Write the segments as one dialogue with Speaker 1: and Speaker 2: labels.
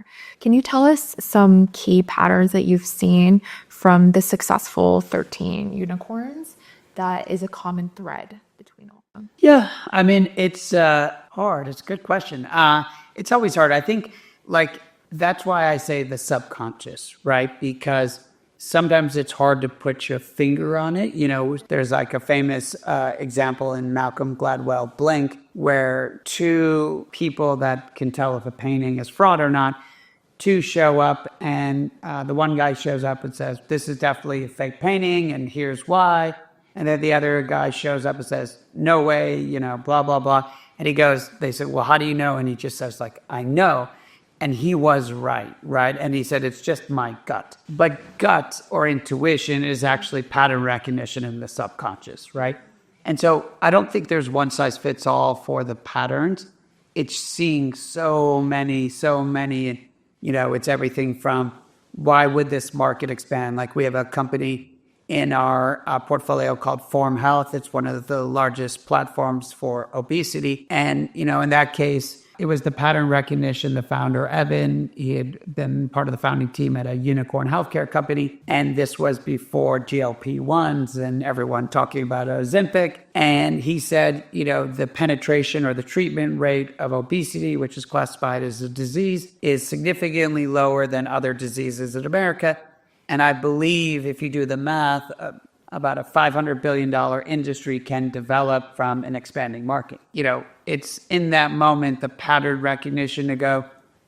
Speaker 1: there. Can you tell us some key patterns that you've seen from the successful 13 unicorns that is a common thread between all of them?
Speaker 2: Yeah, I mean, it's hard. It's a good question. It's always hard. I think, like, that's why I say the subconscious, right? Because sometimes it's hard to put your finger on it. You know, there's like a famous example in Malcolm Gladwell, Blink, where two people that can tell if a painting is fraud or not, two show up, and the one guy shows up and says, "This is definitely a fake painting, and here's why." And then the other guy shows up and says, "No way, you know, blah, blah, blah." And he goes, they said, "Well, how do you know?" And he just says, like, "I know." And he was right? And he said, "It's just my gut." But gut or intuition is actually pattern recognition in the subconscious, right? And so I don't think there's one size fits all for the patterns. It's seeing so many, you know, it's everything from why would this market expand? Like we have a company in our portfolio called Form Health. It's one of the largest platforms for obesity. And, you know, in that case, it was the pattern recognition. The founder, Evan, he had been part of the founding team at a unicorn healthcare company. And this was before GLP-1s and everyone talking about Ozempic. And he said, you know, the penetration or the treatment rate of obesity, which is classified as a disease, is significantly lower than other diseases in America. And I believe if you do the math, about a $500 billion industry can develop from an expanding market. You know, it's in that moment, the pattern recognition to go,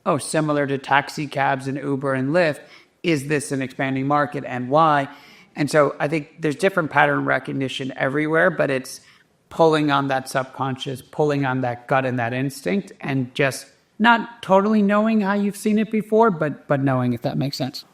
Speaker 2: oh, similar to taxi cabs and Uber and Lyft, is this an expanding market and why? And so I think there's different pattern recognition everywhere, but it's pulling on that subconscious, pulling on that gut and that instinct, and just not totally knowing how you've seen it before, but knowing, if that makes sense.